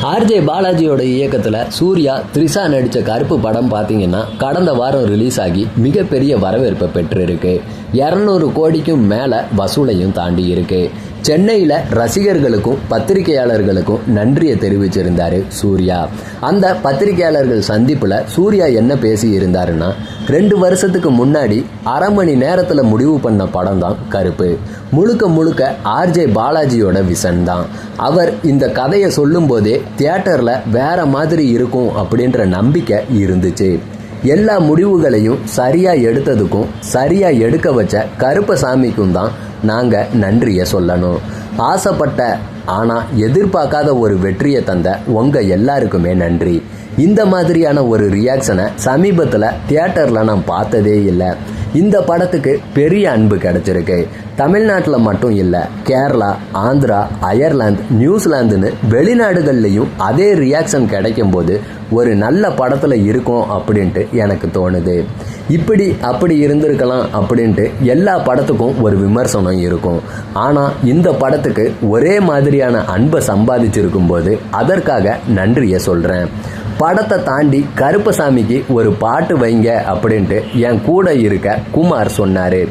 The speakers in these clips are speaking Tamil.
ஆர்ஜே பாலாஜியோட இயக்கத்தில் சூர்யா த்ரிஷா நடித்த கருப்பு படம் பார்த்தீங்கன்னா கடந்த வாரம் ரிலீஸ் ஆகி மிகப்பெரிய வரவேற்பை பெற்றிருக்கு. 200 கோடிக்கும் மேலே வசூலையும் தாண்டி இருக்கு. சென்னையில் ரசிகர்களுக்கும் பத்திரிகையாளர்களுக்கும் நன்றியை தெரிவிச்சிருந்தார் சூர்யா. அந்த பத்திரிகையாளர்கள் சந்திப்பில் சூர்யா என்ன பேசி இருந்தாருன்னா, 2 வருஷத்துக்கு முன்னாடி அரை மணி நேரத்தில் முடிவு பண்ண படம் தான் கருப்பு. முழுக்க முழுக்க ஆர்ஜே பாலாஜியோட விஷன் தான். அவர் இந்த கதையை சொல்லும் போதே தியேட்டரில் வேற மாதிரி இருக்கும் அப்படின்ற நம்பிக்கை இருந்துச்சு. எல்லா முடிவுகளையும் சரியாக எடுத்ததுக்கும் சரியாக எடுக்க வச்ச கருப்பசாமிக்கும் தான் நாங்கள் நன்றியை சொல்லணும். ஆசைப்பட்ட ஆனால் எதிர்பார்க்காத ஒரு வெற்றியை தந்த உங்கள் எல்லாருக்குமே நன்றி. இந்த மாதிரியான ஒரு ரியாக்ஷனை சமீபத்தில் தியேட்டரில் நான் பார்த்ததே இல்லை. இந்த படத்துக்கு பெரிய அன்பு கிடச்சிருக்கு. தமிழ்நாட்டில் மட்டும் இல்லை, கேரளா, ஆந்திரா, அயர்லாந்து, நியூசிலாந்துன்னு வெளிநாடுகள்லையும் அதே ரியாக்ஷன் கிடைக்கும் போது ஒரு நல்ல படத்தில் இருக்கும் அப்படின்ட்டு எனக்கு தோணுது. இப்படி அப்படி இருந்திருக்கலாம் அப்படின்ட்டு எல்லா படத்துக்கும் ஒரு விமர்சனம் இருக்கும். ஆனால் இந்த படத்துக்கு ஒரே மாதிரியான அன்பை சம்பாதிச்சிருக்கும் போது அதற்காக நன்றியை சொல்கிறேன். படத்தை தாண்டி கருப்பசாமிக்கு ஒரு பாட்டு வைங்க அப்படின்ட்டு என் கூட இருக்க குமார் சொன்னார்.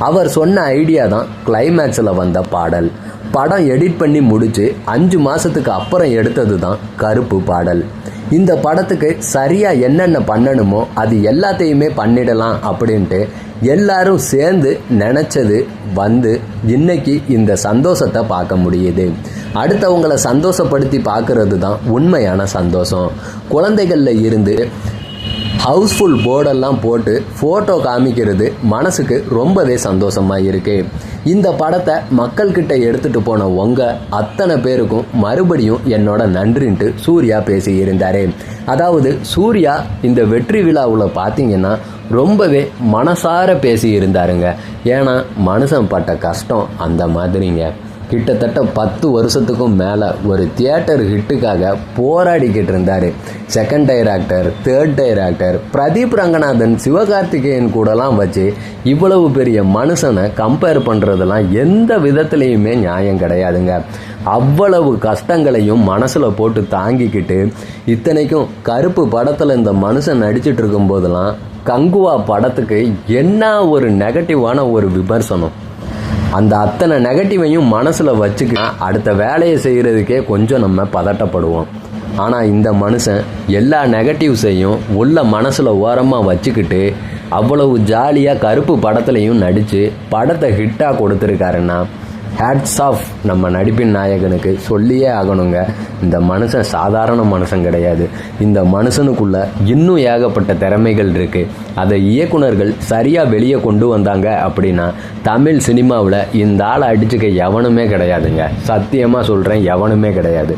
அவர் சொன்ன ஐடியா தான் கிளைமேக்ஸில் வந்த பாடல். படம் எடிட் பண்ணி முடித்து 5 மாதத்துக்கு அப்புறம் எடுத்தது தான் கருப்பு பாடல். இந்த படத்துக்கு சரியாக என்னென்ன பண்ணணுமோ அது எல்லாத்தையுமே பண்ணிடலாம் அப்படின்ட்டு எல்லாரும் சேர்ந்து நினச்சது வந்து இன்னைக்கு இந்த சந்தோஷத்தை பார்க்க முடியுது. அடுத்தவங்களை சந்தோஷப்படுத்தி பார்க்கறது தான் உண்மையான சந்தோஷம். குழந்தைகளில் இருந்து ஹவுஸ்ஃபுல் போர்டெல்லாம் போட்டு ஃபோட்டோ காமிக்கிறது மனசுக்கு ரொம்பவே சந்தோஷமாக இருக்குது. இந்த படத்தை மக்கள்கிட்ட எடுத்துகிட்டு போன அத்தனை பேருக்கும் மறுபடியும் என்னோட நன்றின்ட்டு சூர்யா பேசியிருந்தார். அதாவது சூர்யா இந்த வெற்றி விழாவில் பார்த்தீங்கன்னா ரொம்பவே மனசார பேசியிருந்தாருங்க. ஏன்னா மனுஷன் பட்ட கஷ்டம் அந்த மாதிரிங்க. கிட்டத்தட்ட 10 வருஷத்துக்கும் மேலே ஒரு தியேட்டர் ஹிட்டுக்காக போராடிக்கிட்டு இருந்தார். Second director, third director, Pradeep Ranganathan, Sivakarthikeyan கூடலாம் வச்சு இவ்வளவு பெரிய மனுஷனை கம்பேர் பண்ணுறதெல்லாம் எந்த விதத்துலேயுமே நியாயம் கிடையாதுங்க. அவ்வளவு கஷ்டங்களையும் மனசில் போட்டு தாங்கிக்கிட்டு, இத்தனைக்கும் கருப்பு படத்தில் இந்த மனுஷன் நடிச்சிட்டு இருக்கும் போதெல்லாம் கங்குவா படத்துக்கு என்ன ஒரு நெகட்டிவான ஒரு விமர்சனம், அந்த அத்தனை நெகட்டிவையும் மனசில் வச்சுக்கிட்டு அடுத்த வேலையை செய்கிறதுக்கே கொஞ்சம் நம்ம பதட்டப்படுவோம். ஆனால் இந்த மனுஷன் எல்லா நெகட்டிவ்ஸையும் உள்ள மனசில் ஓரமாக வச்சுக்கிட்டு அவ்வளவு ஜாலியாக கருப்பு படத்துலையும் நடித்து படத்தை ஹிட்டாக கொடுத்துருக்காருன்னா ஹேட்ஸ் ஆஃப் நம்ம நடிப்பின் நாயகனுக்கு சொல்லியே ஆகணுங்க. இந்த மனுஷன் சாதாரண மனுஷன் கிடையாது. இந்த மனுஷனுக்குள்ள இன்னும் ஏகப்பட்ட திறமைகள் இருக்குது. அதை இயக்குனர்கள் சரியாக வெளியே கொண்டு வந்தாங்க அப்படின்னா தமிழ் சினிமாவில் இந்த ஆளை அடிச்சுக்க எவனுமே கிடையாதுங்க. சத்தியமாக சொல்கிறேன், எவனுமே கிடையாது.